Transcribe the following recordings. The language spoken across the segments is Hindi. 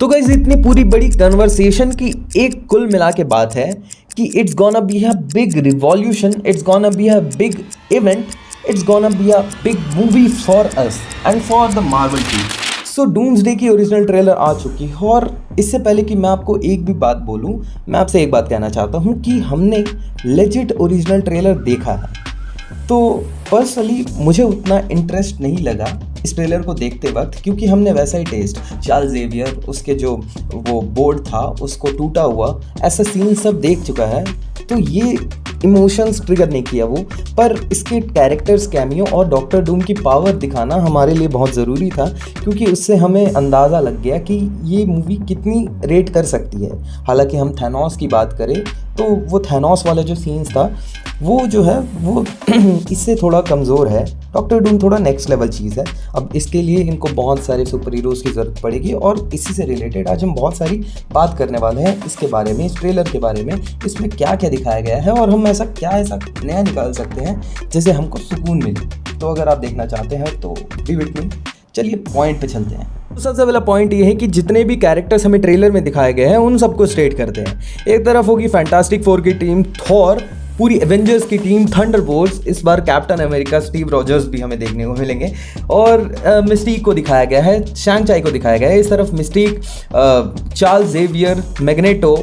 तो गाइस इतनी पूरी बड़ी कन्वर्सेशन की एक कुल मिला के बात है कि it's gonna be a big revolution, it's gonna be a big event, it's gonna be a big movie for us and for the Marvel team. So doomsday की ओरिजिनल ट्रेलर आ चुकी है और इससे पहले कि मैं आपको एक भी बात बोलूं, मैं आपसे एक बात कहना चाहता हूं कि हमने लेजिट ओरिजिनल ट्रेलर देखा है। तो पर्सनली मुझे उतना इंटरेस्ट नहीं लगा इस ट्रेलर को देखते वक्त, क्योंकि हमने वैसा ही टेस्ट चार्ल्स ज़ेवियर, उसके जो वो बोर्ड था उसको टूटा हुआ ऐसा सीन सब देख चुका है। तो ये इमोशंस ट्रिगर नहीं किया वो, पर इसके कैरेक्टर्स, कैमियो और डॉक्टर डूम की पावर दिखाना हमारे लिए बहुत ज़रूरी था, क्योंकि उससे हमें अंदाज़ा लग गया कि ये मूवी कितनी रेट कर सकती है। हालांकि हम थैनोस की बात करें तो वो थैनोस वाला जो सीन्स था वो जो है वो इससे थोड़ा कमज़ोर है। डॉक्टर डूम थोड़ा नेक्स्ट लेवल चीज़ है। अब इसके लिए इनको बहुत सारे सुपर हीरोज़ की ज़रूरत पड़ेगी और इसी से रिलेटेड आज हम बहुत सारी बात करने वाले हैं इसके बारे में, इस ट्रेलर के बारे में, इसमें क्या क्या दिखाया गया है और हम ऐसा नया निकाल सकते हैं जिससे हमको सुकून मिले। तो अगर आप देखना चाहते हैं तो बी विथ मी। चलिए पॉइंट पे चलते हैं। तो सबसे पहला पॉइंट ये है कि जितने भी कैरेक्टर्स हमें ट्रेलर में दिखाए गए हैं उन सबको स्टेट करते हैं। एक तरफ होगी फैंटास्टिक फोर की टीम थॉर, पूरी एवेंजर्स की टीम थंडरबोल्ट्स, इस बार कैप्टन अमेरिका स्टीव रॉजर्स भी हमें देखने को मिलेंगे, और मिस्टीक को दिखाया गया है, शैंग-चाई को दिखाया गया है। इस तरफ Mystique, Charles Xavier, magneto,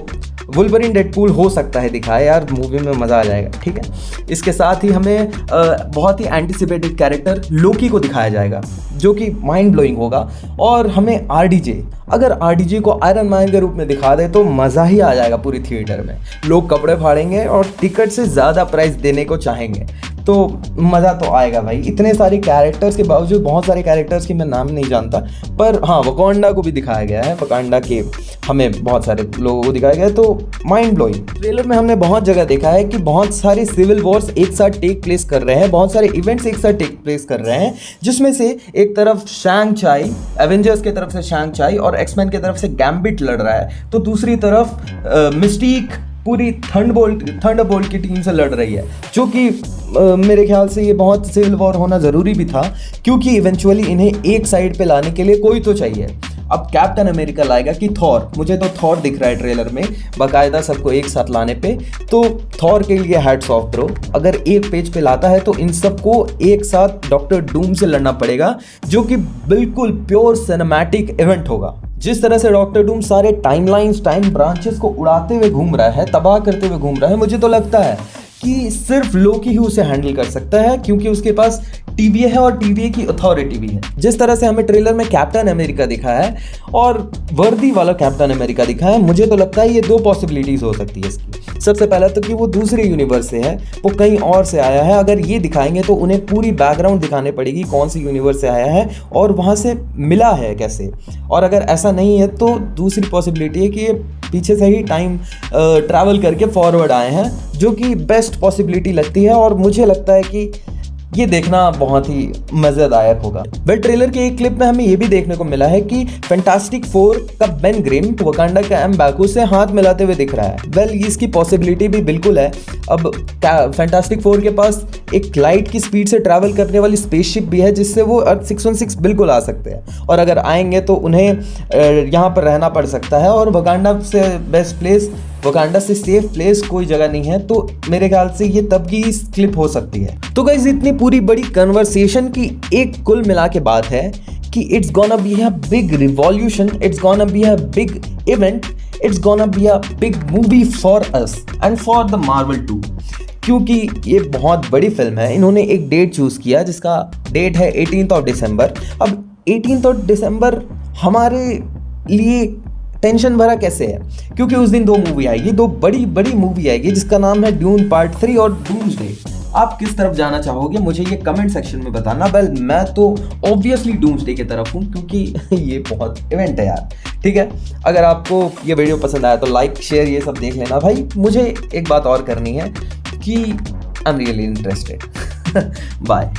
Wolverine, Deadpool हो सकता है दिखाए, यार मूवी में मज़ा आ जाएगा। ठीक है, इसके साथ ही हमें बहुत ही एंटिसिपेटेड कैरेक्टर लोकी को दिखाया जाएगा जो कि माइंड ब्लोइंग होगा, और हमें आरडीजे, अगर आरडीजे को आयरन मैन के रूप में दिखा दे तो मज़ा ही आ जाएगा पूरी थिएटर में। लोग कपड़े फाड़ेंगे और टिकट से ज़्यादा प्राइस देने को चाहेंगे, तो मज़ा तो आएगा भाई। इतने सारे कैरेक्टर्स के बावजूद, बहुत सारे कैरेक्टर्स की मैं नाम नहीं जानता, पर हाँ वकांडा को भी दिखाया गया है, वकांडा के हमें बहुत सारे लोगों को दिखाया गया है, तो माइंड ब्लोइंग। ट्रेलर में हमने बहुत जगह देखा है कि बहुत सारे सिविल वॉर्स एक साथ टेक प्लेस कर रहे हैं, बहुत सारे इवेंट्स एक साथ टेक प्लेस कर रहे हैं, जिसमें से एक तरफ शैंग-चाई, एवेंजर्स की तरफ से शैंग-चाई और एक्समैन की तरफ से गैम्बिट लड़ रहा है, तो दूसरी तरफ मिस्टीक पूरी थंडरबोल्ट की टीम से लड़ रही है, जो कि मेरे ख्याल से ये बहुत सिविल वॉर होना ज़रूरी भी था, क्योंकि इवेंचुअली इन्हें एक साइड पे लाने के लिए कोई तो चाहिए। अब कैप्टन अमेरिका लाएगा कि थॉर, मुझे तो थॉर दिख रहा है ट्रेलर में बाकायदा सबको एक साथ लाने पे, तो थॉर के लिए हैट्स ऑफ ब्रो। अगर एक पेज पे लाता है तो इन सबको एक साथ डॉक्टर डूम से लड़ना पड़ेगा, जो कि बिल्कुल प्योर सिनेमैटिक इवेंट होगा। जिस तरह से डॉक्टर डूम सारे टाइमलाइंस, टाइम ब्रांचेस को उड़ाते हुए घूम रहा है, तबाह करते हुए घूम रहा है, मुझे तो लगता है कि सिर्फ लोकी ही उसे हैंडल कर सकता है, क्योंकि उसके पास टीवीए है और टीवीए की अथॉरिटी भी है। जिस तरह से हमें ट्रेलर में कैप्टन अमेरिका दिखा है और वर्दी वाला कैप्टन अमेरिका दिखा है, मुझे तो लगता है ये दो पॉसिबिलिटीज़ हो सकती है इसकी। सबसे पहला तो कि वो दूसरे यूनिवर्स से है, वो कहीं और से आया है। अगर ये दिखाएंगे तो उन्हें पूरी बैकग्राउंड दिखानी पड़ेगी, कौन सी यूनिवर्स से आया है और वहाँ से मिला है कैसे। और अगर ऐसा नहीं है तो दूसरी पॉसिबिलिटी है कि ये पीछे से ही टाइम ट्रैवल करके फॉरवर्ड आए हैं, जो कि बेस्ट पॉसिबिलिटी लगती है, और मुझे लगता है कि ये देखना बहुत ही मज़ेदायक होगा। ट्रेलर के एक क्लिप में हमें ये भी देखने को मिला है कि फैंटास्टिक फोर का बेन ग्रिम वकांडा का एम्बैकू से हाथ मिलाते हुए दिख रहा है। इसकी पॉसिबिलिटी भी बिल्कुल है। अब फैंटास्टिक फोर के पास एक लाइट की स्पीड से ट्रैवल करने वाली स्पेसशिप भी है, जिससे वो अर्थ 616 बिल्कुल आ सकते हैं, और अगर आएंगे तो उन्हें यहाँ पर रहना पड़ सकता है, और वकांडा से बेस्ट प्लेस, वकांडा से सेफ प्लेस कोई जगह नहीं है, तो मेरे ख्याल से ये तब की क्लिप हो सकती है। तो गाइस इतनी पूरी बड़ी कन्वर्सेशन की एक कुल मिला के बात है कि it's gonna be a big revolution, it's gonna be a big event, it's gonna be a big movie for us and for the Marvel too, क्योंकि ये बहुत बड़ी फिल्म है। इन्होंने एक डेट चूज़ किया जिसका डेट है 18 दिसंबर। अब 18 दिसंबर हमारे लिए टेंशन भरा कैसे है, क्योंकि उस दिन दो मूवी आएगी, दो बड़ी बड़ी मूवी आएगी, जिसका नाम है ड्यून पार्ट 3 और डूम्सडे। आप किस तरफ जाना चाहोगे मुझे ये कमेंट सेक्शन में बताना। मैं तो ऑब्वियसली डूम्सडे की तरफ हूँ, क्योंकि ये बहुत इवेंट है यार। ठीक है, अगर आपको ये वीडियो पसंद आया तो लाइक शेयर ये सब देख लेना भाई। मुझे एक बात और करनी है कि I am really interested. Bye.